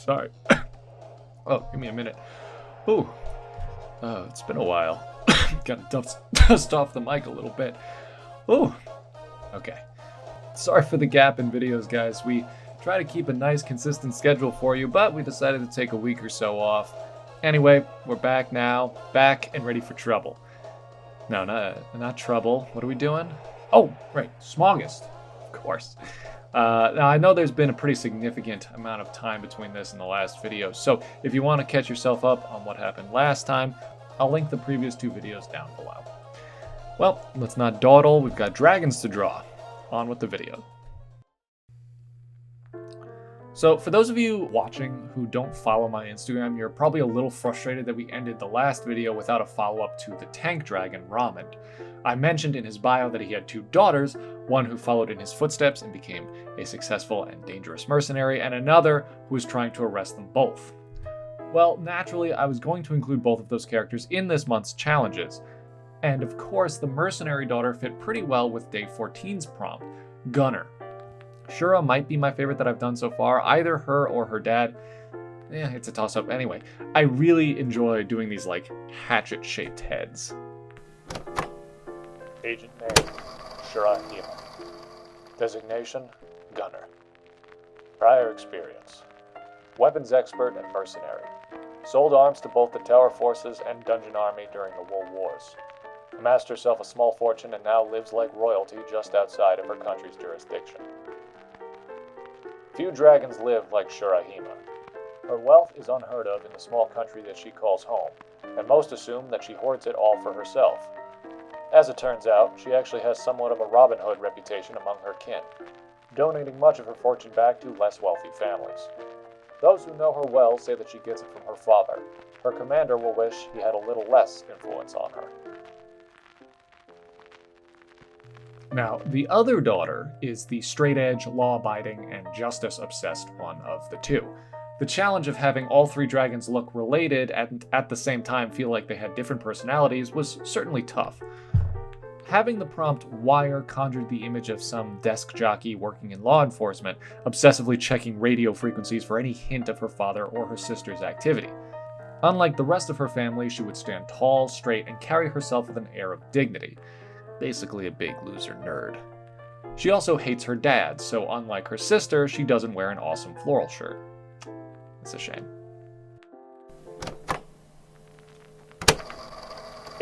start. Oh, give me a minute. Ooh. It's been a while. Gotta dust off the mic a little bit. Ooh. Okay. Sorry for the gap in videos, guys. We try to keep a nice, consistent schedule for you, but we decided to take a week or so off. Anyway, we're back now. Back and ready for trouble. No, not trouble. What are we doing? Oh, right. SMAUGUST. Of course. Now, I know there's been a pretty significant amount of time between this and the last video, so if you want to catch yourself up on what happened last time, I'll link the previous 2 videos down below. Well, let's not dawdle. We've got dragons to draw. On with the video. So for those of you watching who don't follow my Instagram, you're probably a little frustrated that we ended the last video without a follow-up to the tank dragon, Ramond. I mentioned in his bio that he had 2 daughters, one who followed in his footsteps and became a successful and dangerous mercenary, and another who was trying to arrest them both. Well, naturally, I was going to include both of those characters in this month's challenges, and of course, the mercenary daughter fit pretty well with day 14's prompt, Gunner. Shura might be my favorite that I've done so far, either her or her dad. It's a toss-up. Anyway, I really enjoy doing these like hatchet-shaped heads. Agent name, Shura Hima. Designation, Gunner. Prior experience, weapons expert and mercenary. Sold arms to both the Tower Forces and Dungeon Army during the World Wars. Amassed herself a small fortune and now lives like royalty just outside of her country's jurisdiction. Few dragons live like Shura Hima. Her wealth is unheard of in the small country that she calls home, and most assume that she hoards it all for herself. As it turns out, she actually has somewhat of a Robin Hood reputation among her kin, donating much of her fortune back to less wealthy families. Those who know her well say that she gets it from her father. Her commander will wish he had a little less influence on her. Now, the other daughter is the straight-edge, law-abiding, and justice-obsessed one of the 2. The challenge of having all 3 dragons look related and at the same time feel like they had different personalities was certainly tough. Having the prompt Wire conjured the image of some desk jockey working in law enforcement, obsessively checking radio frequencies for any hint of her father or her sister's activity. Unlike the rest of her family, she would stand tall, straight, and carry herself with an air of dignity. Basically a big loser nerd. She also hates her dad, so unlike her sister, she doesn't wear an awesome floral shirt. It's a shame.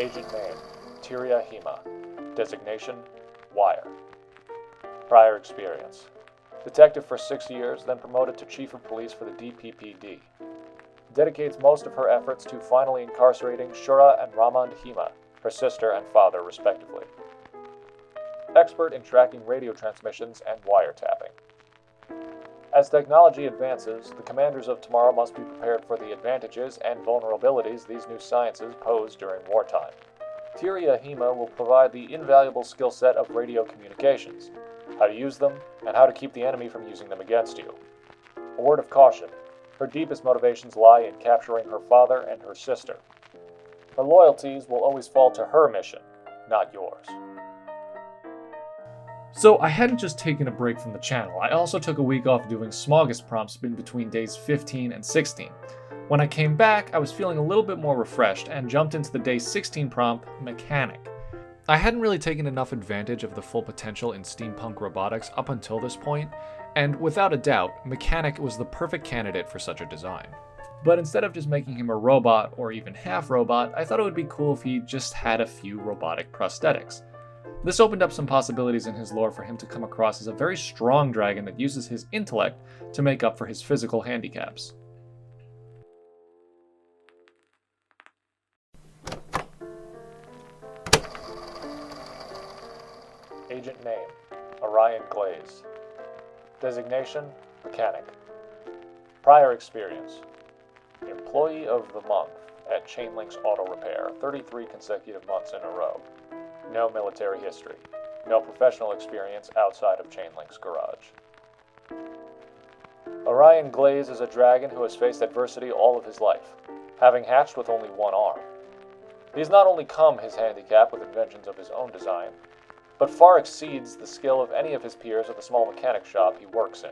Agent name, Shura Hima. Designation, Wire. Prior experience, detective for 6 years, then promoted to chief of police for the DPPD. Dedicates most of her efforts to finally incarcerating Shura and Ramond Hima, her sister and father respectively. Expert in tracking radio transmissions and wiretapping. As technology advances, the commanders of tomorrow must be prepared for the advantages and vulnerabilities these new sciences pose during wartime. Shura Hima will provide the invaluable skill set of radio communications, how to use them, and how to keep the enemy from using them against you. A word of caution, her deepest motivations lie in capturing her father and her sister. Her loyalties will always fall to her mission, not yours. So I hadn't just taken a break from the channel, I also took a week off doing SMAUGUST prompts in between days 15 and 16. When I came back, I was feeling a little bit more refreshed and jumped into the day 16 prompt, Mechanic. I hadn't really taken enough advantage of the full potential in steampunk robotics up until this point, and without a doubt, Mechanic was the perfect candidate for such a design. But instead of just making him a robot or even half robot, I thought it would be cool if he just had a few robotic prosthetics. This opened up some possibilities in his lore for him to come across as a very strong dragon that uses his intellect to make up for his physical handicaps. Agent name, Orion Glaze. Designation, Mechanic. Prior experience, Employee of the Month at Chainlink's Auto Repair, 33 consecutive months in a row. No military history. No professional experience outside of Chainlink's garage. Orion Glaze is a dragon who has faced adversity all of his life, having hatched with only one arm. He has not only come his handicap with inventions of his own design, but far exceeds the skill of any of his peers at the small mechanic shop he works in.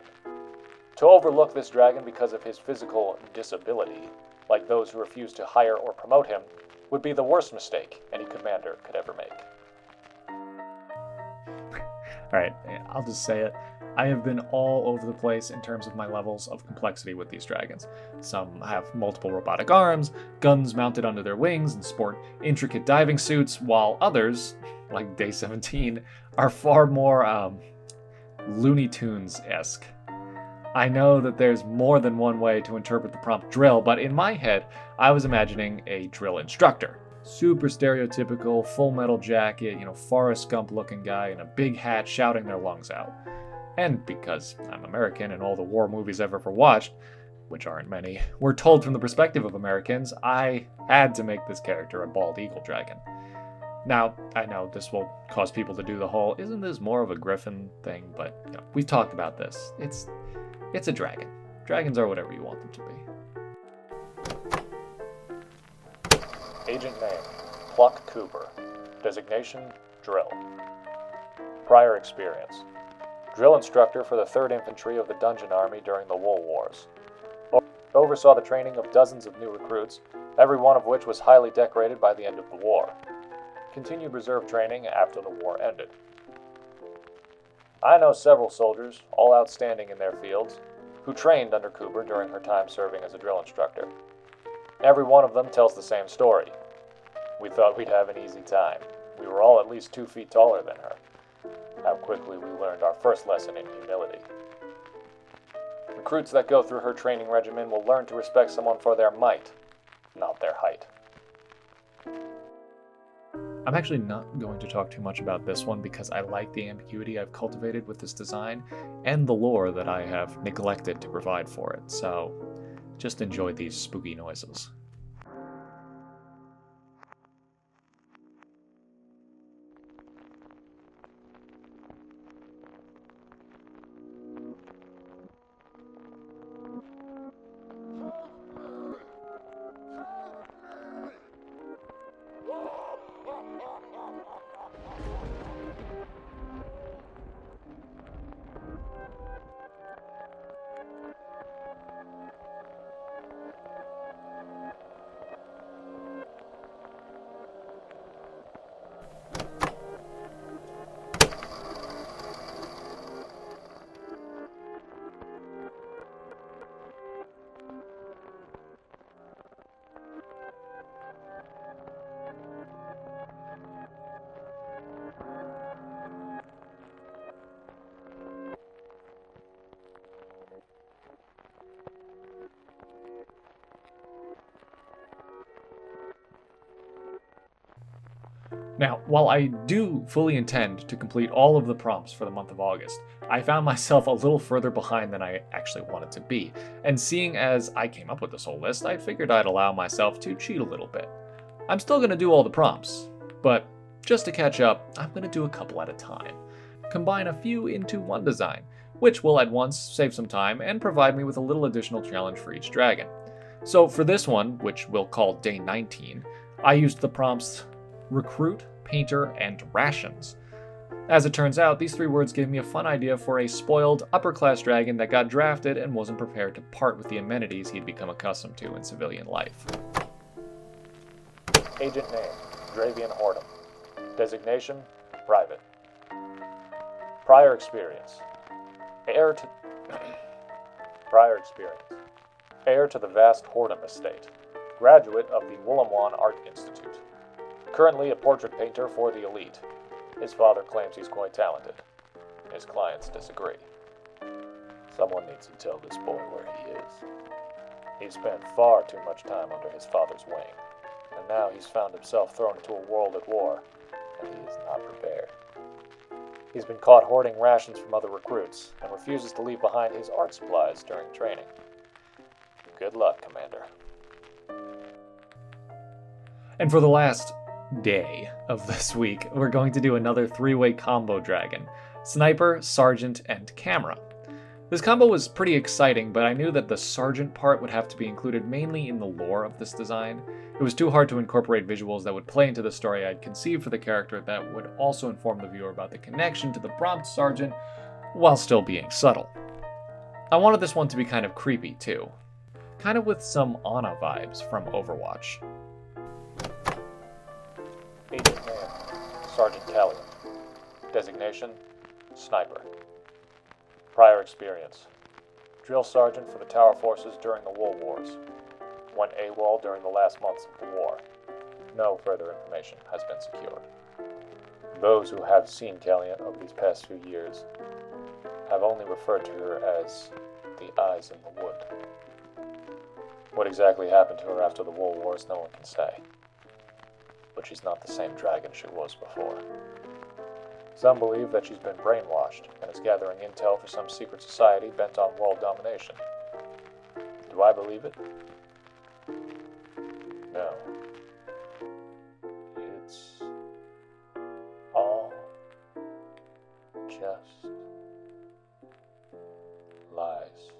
To overlook this dragon because of his physical disability, like those who refuse to hire or promote him, would be the worst mistake any commander could ever make. Alright, I'll just say it. I have been all over the place in terms of my levels of complexity with these dragons. Some have multiple robotic arms, guns mounted under their wings, and sport intricate diving suits, while others, like Day 17, are far more Looney Tunes-esque. I know that there's more than one way to interpret the prompt drill, but in my head, I was imagining a drill instructor. Super stereotypical, full metal jacket, Forrest Gump looking guy in a big hat shouting their lungs out. And because I'm American and all the war movies I've ever watched, which aren't many, were told from the perspective of Americans, I had to make this character a bald eagle dragon. Now, I know this will cause people to do the whole, isn't this more of a griffin thing? But we've talked about this. It's a dragon. Dragons are whatever you want them to be. Agent name, Pluck Cooper. Designation, drill. Prior experience. Drill instructor for the 3rd Infantry of the Dungeon Army during the Wool Wars. Oversaw the training of dozens of new recruits, every one of which was highly decorated by the end of the war. Continued reserve training after the war ended. I know several soldiers, all outstanding in their fields, who trained under Cooper during her time serving as a drill instructor. Every one of them tells the same story. We thought we'd have an easy time. We were all at least 2 feet taller than her. How quickly we learned our first lesson in humility. Recruits that go through her training regimen will learn to respect someone for their might, not their height. I'm actually not going to talk too much about this one because I like the ambiguity I've cultivated with this design and the lore that I have neglected to provide for it, so just enjoy these spooky noises. Now, while I do fully intend to complete all of the prompts for the month of August, I found myself a little further behind than I actually wanted to be, and seeing as I came up with this whole list, I figured I'd allow myself to cheat a little bit. I'm still going to do all the prompts, but just to catch up, I'm going to do a couple at a time. Combine a few into one design, which will at once save some time and provide me with a little additional challenge for each dragon. So for this one, which we'll call Day 19, I used the prompts Recruit, Painter, and Rations. As it turns out, these 3 words gave me a fun idea for a spoiled, upper-class dragon that got drafted and wasn't prepared to part with the amenities he'd become accustomed to in civilian life. Agent name, Dravian Hordem. Designation, private. Prior experience. Heir to the vast Hordem estate. Graduate of the Woolamwan Art Institute. Currently a portrait painter for the elite. His father claims he's quite talented. His clients disagree. Someone needs to tell this boy where he is. He spent far too much time under his father's wing, and now he's found himself thrown into a world at war, and he is not prepared. He's been caught hoarding rations from other recruits, and refuses to leave behind his art supplies during training. Good luck, Commander. And for the last day of this week, we're going to do another 3-way combo dragon: Sniper, Sergeant, and Camera. This combo was pretty exciting, but I knew that the Sergeant part would have to be included mainly in the lore of this design. It was too hard to incorporate visuals that would play into the story I'd conceived for the character that would also inform the viewer about the connection to the prompt Sergeant, while still being subtle. I wanted this one to be kind of creepy too. Kind of with some Ana vibes from Overwatch. Agent name, Sergeant Callion. Designation, Sniper. Prior experience, Drill Sergeant for the Tower Forces during the Wool Wars. Went AWOL during the last months of the war. No further information has been secured. Those who have seen Callion over these past few years have only referred to her as the Eyes in the Wood. What exactly happened to her after the Wool Wars, no one can say. But she's not the same dragon she was before. Some believe that she's been brainwashed and is gathering intel for some secret society bent on world domination. Do I believe it? No. It's all just lies.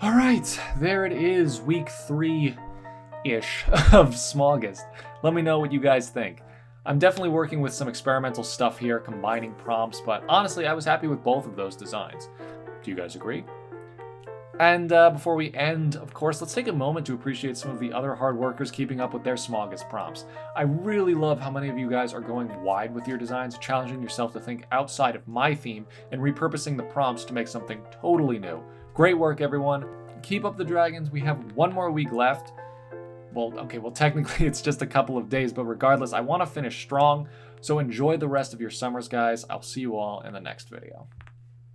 Alright, there it is, week 3-ish of SMAUGUST. Let me know what you guys think. I'm definitely working with some experimental stuff here, combining prompts, but honestly, I was happy with both of those designs. Do you guys agree? And before we end, of course, let's take a moment to appreciate some of the other hard workers keeping up with their SMAUGUST prompts. I really love how many of you guys are going wide with your designs, challenging yourself to think outside of my theme and repurposing the prompts to make something totally new. Great work, everyone. Keep up the dragons. We have one more week left. Well, technically it's just a couple of days, but regardless, I want to finish strong. So enjoy the rest of your summers, guys. I'll see you all in the next video.